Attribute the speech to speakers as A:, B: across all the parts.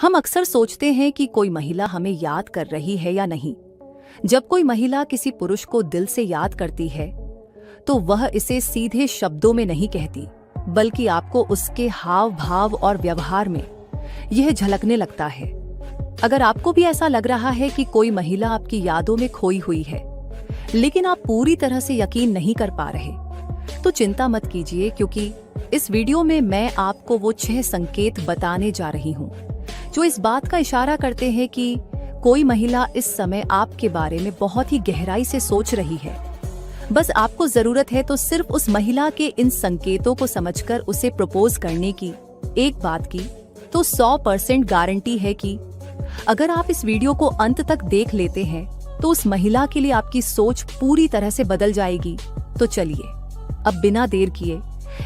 A: हम अक्सर सोचते हैं कि कोई महिला हमें याद कर रही है या नहीं। जब कोई महिला किसी पुरुष को दिल से याद करती है तो वह इसे सीधे शब्दों में नहीं कहती, बल्कि आपको उसके हाव भाव और व्यवहार में यह झलकने लगता है। अगर आपको भी ऐसा लग रहा है कि कोई महिला आपकी यादों में खोई हुई है, लेकिन आप पूरी तरह से यकीन नहीं कर पा रहे, तो चिंता मत कीजिए, क्योंकि इस वीडियो में मैं आपको वो 6 संकेत बताने जा रही हूँ जो इस बात का इशारा करते हैं कि कोई महिला इस समय आपके बारे में बहुत ही गहराई से सोच रही है। बस आपको जरूरत है तो सिर्फ उस महिला के इन संकेतों को समझकर उसे प्रपोज करने की। एक बात की तो 100% गारंटी है कि अगर आप इस वीडियो को अंत तक देख लेते हैं तो उस महिला के लिए आपकी सोच पूरी तरह से बदल जाएगी। तो चलिए अब बिना देर किए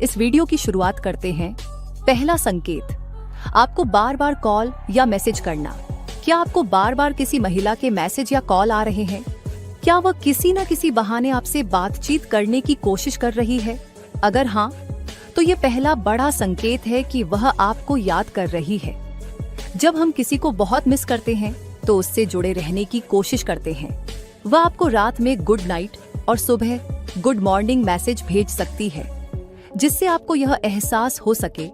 A: इस वीडियो की शुरुआत करते हैं। पहला संकेत, आपको बार बार कॉल या मैसेज करना। क्या आपको बार बार किसी महिला के मैसेज या कॉल आ रहे हैं? क्या वह किसी न किसी बहाने आपसे बातचीत करने की कोशिश कर रही है? अगर हाँ, तो ये पहला बड़ा संकेत है कि वह आपको याद कर रही है। जब हम किसी को बहुत मिस करते हैं तो उससे जुड़े रहने की कोशिश करते हैं। वह आपको रात में गुड नाइट और सुबह गुड मॉर्निंग मैसेज भेज सकती है, जिससे आपको यह एहसास हो सके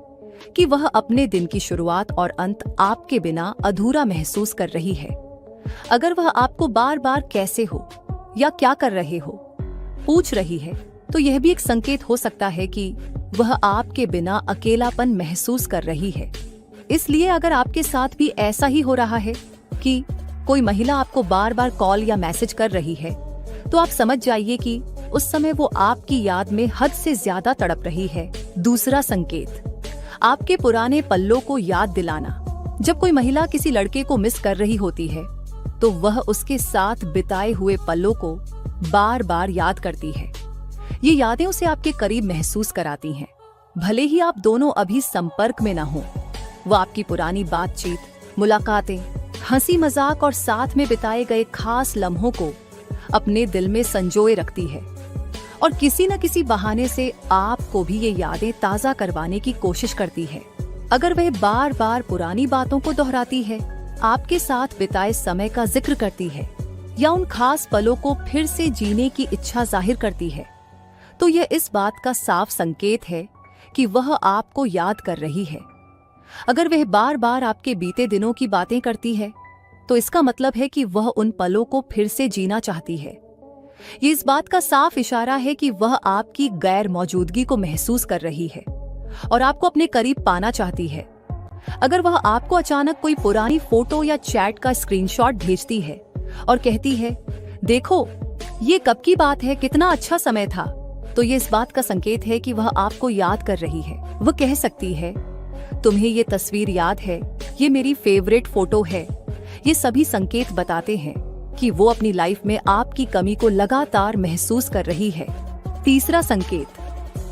A: कि वह अपने दिन की शुरुआत और अंत आपके बिना अधूरा महसूस कर रही है। अगर वह आपको बार बार कैसे हो या क्या कर रहे हो पूछ रही है, तो यह भी एक संकेत हो सकता है कि वह आपके बिना अकेलापन महसूस कर रही है। इसलिए अगर आपके साथ भी ऐसा ही हो रहा है कि कोई महिला आपको बार बार कॉल या मैसेज कर रही है, तो आप समझ जाइए कि उस समय वो आपकी याद में हद से ज्यादा तड़प रही है। दूसरा संकेत, आपके पुराने पल्लों को याद दिलाना। जब कोई महिला किसी लड़के को मिस कर रही होती है तो वह उसके साथ बिताए हुए पलों को बार बार याद करती है। ये यादें उसे आपके करीब महसूस कराती हैं, भले ही आप दोनों अभी संपर्क में न हो। वह आपकी पुरानी बातचीत, मुलाकातें, हंसी मजाक और साथ में बिताए गए खास लम्हों को अपने दिल में संजोए रखती है और किसी न किसी बहाने से आपको भी ये यादें ताज़ा करवाने की कोशिश करती है। अगर वह बार बार पुरानी बातों को दोहराती है, आपके साथ बिताए समय का जिक्र करती है या उन खास पलों को फिर से जीने की इच्छा जाहिर करती है, तो यह इस बात का साफ संकेत है कि वह आपको याद कर रही है। अगर वह बार बार आपके बीते दिनों की बातें करती है, तो इसका मतलब है कि वह उन पलों को फिर से जीना चाहती है। ये इस बात का साफ इशारा है कि वह आपकी गैर मौजूदगी को महसूस कर रही है और आपको अपने करीब पाना चाहती है। अगर वह आपको अचानक कोई पुरानी फोटो या चैट का स्क्रीनशॉट भेजती है और कहती है, देखो ये कब की बात है, कितना अच्छा समय था, तो ये इस बात का संकेत है कि वह आपको याद कर रही है। वह कह सकती है, तुम्हें ये तस्वीर याद है, ये मेरी फेवरेट फोटो है। ये सभी संकेत बताते हैं कि वो अपनी लाइफ में आपकी कमी को लगातार महसूस कर रही है। तीसरा संकेत,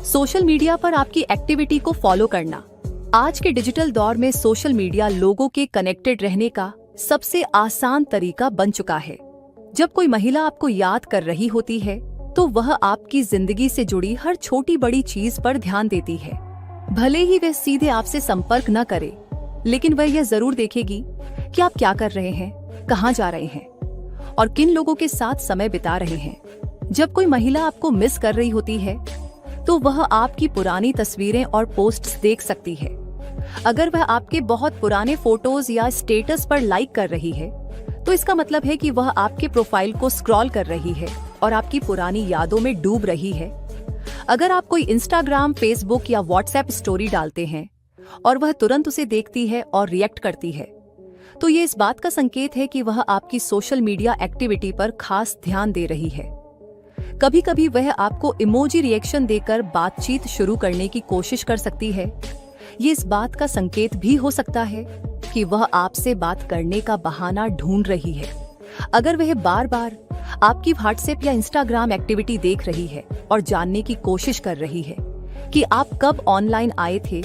A: सोशल मीडिया पर आपकी एक्टिविटी को फॉलो करना। आज के डिजिटल दौर में सोशल मीडिया लोगों के कनेक्टेड रहने का सबसे आसान तरीका बन चुका है। जब कोई महिला आपको याद कर रही होती है तो वह आपकी जिंदगी से जुड़ी हर छोटी बड़ी चीज पर ध्यान देती है। भले ही वह सीधे आपसे संपर्क न करे, लेकिन वह यह जरूर देखेगी कि आप क्या कर रहे हैं, कहाँ जा रहे हैं और किन लोगों के साथ समय बिता रहे हैं। जब कोई महिला आपको मिस कर रही होती है तो वह आपकी पुरानी तस्वीरें और पोस्ट्स देख सकती है। अगर वह आपके बहुत पुराने फोटोज या स्टेटस पर लाइक कर रही है, तो इसका मतलब है कि वह आपके प्रोफाइल को स्क्रॉल कर रही है और आपकी पुरानी यादों में डूब रही है। अगर आप कोई इंस्टाग्राम, फेसबुक या व्हाट्सएप स्टोरी डालते हैं और वह तुरंत उसे देखती है और रिएक्ट करती है, तो ये इस बात का संकेत है कि वह आपकी सोशल मीडिया एक्टिविटी पर खास ध्यान दे रही है। कभी कभी वह आपको इमोजी रिएक्शन देकर बातचीत शुरू करने की कोशिश कर सकती है। ये इस बात का संकेत भी हो सकता है कि वह आपसे बात करने का बहाना ढूंढ रही है। अगर वह बार बार आपकी व्हाट्सएप या इंस्टाग्राम एक्टिविटी देख रही है और जानने की कोशिश कर रही है कि आप कब ऑनलाइन आए थे,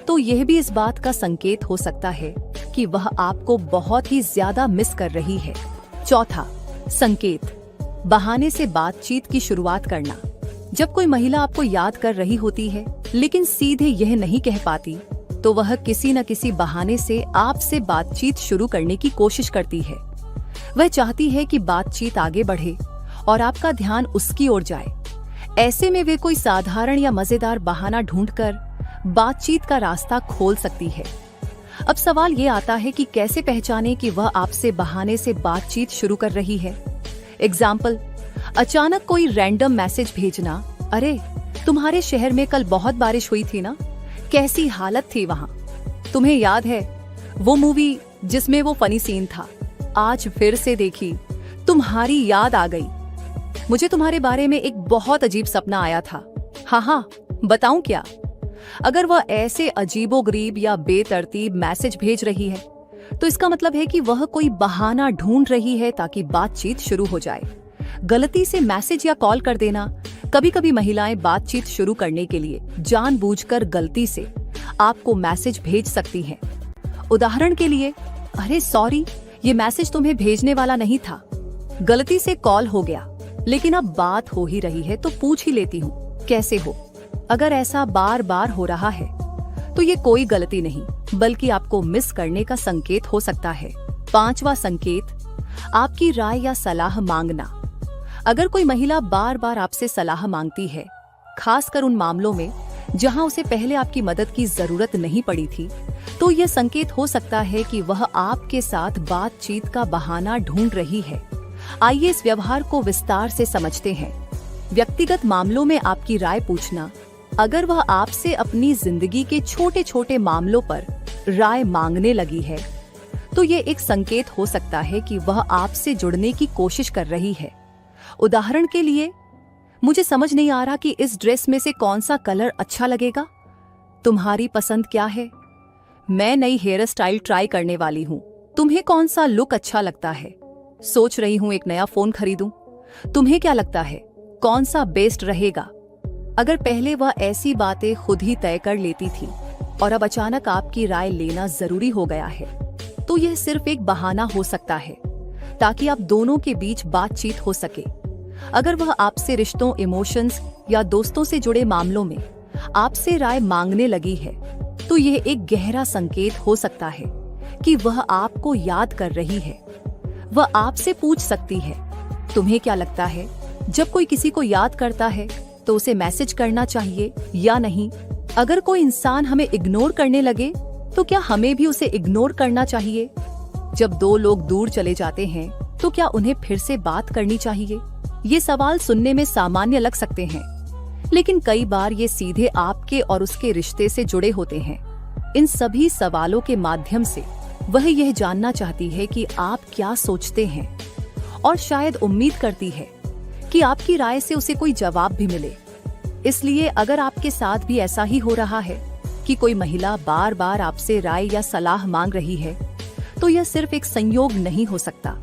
A: तो यह भी इस बात का संकेत हो सकता है कि वह आपको बहुत ही ज्यादा मिस कर रही है। चौथा संकेत, बहाने से बातचीत की शुरुआत करना। जब कोई महिला आपको याद कर रही होती है लेकिन सीधे यह नहीं कह पाती, तो वह किसी न किसी बहाने से आपसे बातचीत शुरू करने की कोशिश करती है। वह चाहती है कि बातचीत आगे बढ़े और आपका ध्यान उसकी ओर जाए। ऐसे में वे कोई साधारण या मजेदार बहाना ढूंढकर बातचीत का रास्ता खोल सकती है। अब सवाल ये आता है कि कैसे पहचाने कि वह आपसे बहाने से बातचीत शुरू कर रही है। एग्जाम्पल, अचानक कोई रैंडम मैसेज भेजना, अरे तुम्हारे शहर में कल बहुत बारिश हुई थी ना, कैसी हालत थी वहां, तुम्हें याद है वो मूवी जिसमें वो फनी सीन था, आज फिर से देखी, तुम्हारी याद आ गई, मुझे तुम्हारे बारे में एक बहुत अजीब सपना आया था, हाँ बताऊं क्या। अगर वह ऐसे अजीबोगरीब या बेतरतीब मैसेज भेज रही है तो इसका मतलब है कि वह कोई बहाना ढूंढ रही है ताकि बातचीत शुरू हो जाए। गलती से मैसेज या कॉल कर देना, कभी कभी महिलाएं बातचीत शुरू करने के लिए जानबूझकर गलती से आपको मैसेज भेज सकती हैं। उदाहरण के लिए, अरे सॉरी, ये मैसेज तुम्हें भेजने वाला नहीं था, गलती से कॉल हो गया, लेकिन अब बात हो ही रही है तो पूछ ही लेती हूँ, कैसे हो। अगर ऐसा बार बार हो रहा है तो ये कोई गलती नहीं बल्कि आपको मिस करने का संकेत हो सकता है। 5वां संकेत, आपकी राय या सलाह मांगना। अगर कोई महिला बार बार आपसे सलाह मांगती है, खासकर उन मामलों में जहां उसे पहले आपकी मदद की जरूरत नहीं पड़ी थी, तो यह संकेत हो सकता है कि वह आपके साथ बातचीत का बहाना ढूंढ रही है। आइए इस व्यवहार को विस्तार से समझते हैं। व्यक्तिगत मामलों में आपकी राय पूछना। अगर वह आपसे अपनी जिंदगी के छोटे छोटे मामलों पर राय मांगने लगी है तो ये एक संकेत हो सकता है कि वह आपसे जुड़ने की कोशिश कर रही है। उदाहरण के लिए, मुझे समझ नहीं आ रहा कि इस ड्रेस में से कौन सा कलर अच्छा लगेगा, तुम्हारी पसंद क्या है, मैं नई हेयर स्टाइल ट्राई करने वाली हूँ, तुम्हें कौन सा लुक अच्छा लगता है, सोच रही हूँ एक नया फोन खरीदूं, तुम्हें क्या लगता है कौन सा बेस्ट रहेगा। अगर पहले वह ऐसी बातें खुद ही तय कर लेती थी और अब अचानक आपकी राय लेना जरूरी हो गया है, तो यह सिर्फ एक बहाना हो सकता है ताकि आप दोनों के बीच बातचीत हो सके। अगर वह आपसे रिश्तों, इमोशंस या दोस्तों से जुड़े मामलों में आपसे राय मांगने लगी है तो यह एक गहरा संकेत हो सकता है कि वह आपको याद कर रही है। वह आपसे पूछ सकती है, तुम्हें क्या लगता है जब कोई किसी को याद करता है तो उसे मैसेज करना चाहिए या नहीं। अगर कोई इंसान हमें इग्नोर करने लगे तो क्या हमें भी उसे इग्नोर करना चाहिए। जब दो लोग दूर चले जाते हैं तो क्या उन्हें फिर से बात करनी चाहिए। ये सवाल सुनने में सामान्य लग सकते हैं, लेकिन कई बार ये सीधे आपके और उसके रिश्ते से जुड़े होते हैं। इन सभी सवालों के माध्यम से वह यह जानना चाहती है कि आप क्या सोचते हैं और शायद उम्मीद करती है कि आपकी राय से उसे कोई जवाब भी मिले। इसलिए अगर आपके साथ भी ऐसा ही हो रहा है कि कोई महिला बार बार आपसे राय या सलाह मांग रही है, तो यह सिर्फ एक संयोग नहीं हो सकता,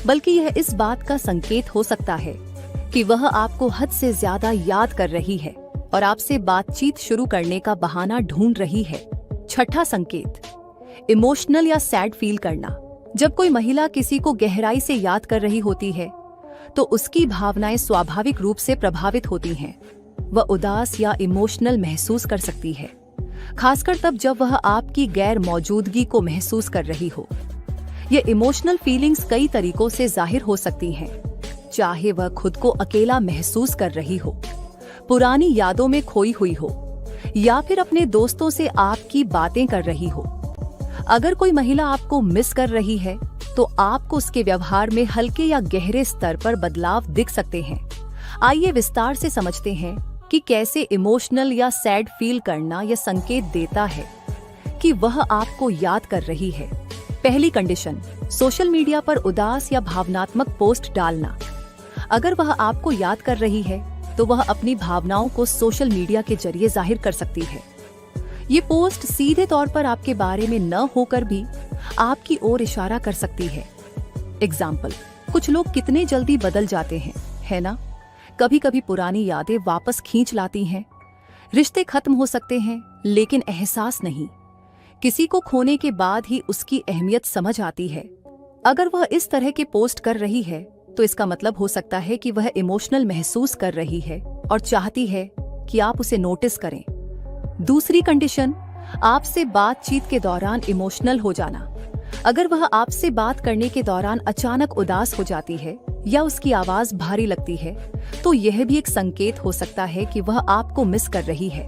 A: बल्कि यह इस बात का संकेत हो सकता है कि वह आपको हद से ज्यादा याद कर रही है और आपसे बातचीत शुरू करने का बहाना ढूंढ रही है। 6वां संकेत, इमोशनल या सैड फील करना। जब कोई महिला किसी को गहराई से याद कर रही होती है तो उसकी भावनाएं स्वाभाविक रूप से प्रभावित होती हैं। वह उदास या इमोशनल महसूस कर सकती है, खासकर तब जब वह आपकी गैर मौजूदगी को महसूस कर रही हो। ये इमोशनल फीलिंग्स कई तरीकों से जाहिर हो सकती हैं, चाहे वह खुद को अकेला महसूस कर रही हो, पुरानी यादों में खोई हुई हो, या फिर अपने दोस्तों से आपकी बातें कर रही हो। अगर कोई महिला आपको मिस कर रही है तो आपको उसके व्यवहार में हल्के या गहरे स्तर पर बदलाव दिख सकते हैं। आइए विस्तार से समझते हैं कि कैसे इमोशनल या सैड फील करना यह संकेत देता है कि वह आपको याद कर रही है। पहली कंडीशन, सोशल मीडिया पर उदास या भावनात्मक पोस्ट डालना। अगर वह आपको याद कर रही है तो वह अपनी भावनाओं को सोशल मीडिया के जरिए जाहिर कर सकती है। ये पोस्ट सीधे तौर पर आपके बारे में न होकर भी आपकी ओर इशारा कर सकती है। एग्जाम्पल, कुछ लोग कितने जल्दी बदल जाते हैं, है ना। कभी कभी पुरानी यादें वापस खींच लाती हैं। रिश्ते खत्म हो सकते हैं लेकिन एहसास नहीं। किसी को खोने के बाद ही उसकी अहमियत समझ आती है। अगर वह इस तरह के पोस्ट कर रही है तो इसका मतलब हो सकता है कि वह इमोशनल महसूस कर रही है और चाहती है कि आप उसे नोटिस करें। दूसरी कंडीशन, आपसे बातचीत के दौरान इमोशनल हो जाना। अगर वह आपसे बात करने के दौरान अचानक उदास हो जाती है या उसकी आवाज भारी लगती है, तो यह भी एक संकेत हो सकता है कि वह आपको मिस कर रही है।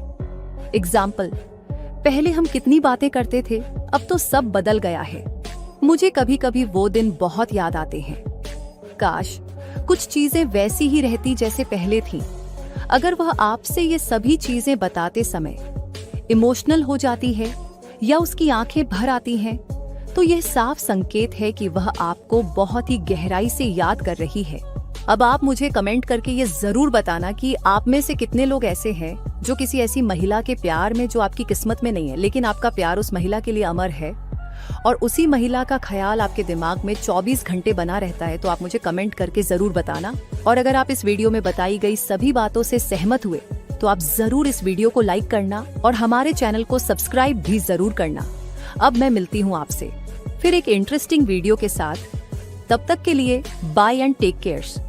A: एग्जाम्पल, पहले हम कितनी बातें करते थे, अब तो सब बदल गया है। मुझे कभी कभी वो दिन बहुत याद आते हैं। काश कुछ चीजें वैसी ही रहती जैसे पहले थीं। अगर वह आपसे ये सभी चीजें बताते समय इमोशनल हो जाती है या उसकी आंखें भर आती हैं, तो यह साफ संकेत है कि वह आपको बहुत ही गहराई से याद कर रही है। अब आप मुझे कमेंट करके ये जरूर बताना कि आप में से कितने लोग ऐसे हैं जो किसी ऐसी महिला के प्यार में जो आपकी किस्मत में नहीं है, लेकिन आपका प्यार उस महिला के लिए अमर है और उसी महिला का ख्याल आपके दिमाग में 24 घंटे बना रहता है। तो आप मुझे कमेंट करके जरूर बताना। और अगर आप इस वीडियो में बताई गई सभी बातों से सहमत हुए तो आप जरूर इस वीडियो को लाइक करना और हमारे चैनल को सब्सक्राइब भी जरूर करना। अब मैं मिलती हूँ आपसे फिर एक इंटरेस्टिंग वीडियो के साथ। तब तक के लिए बाय एंड टेक केयर।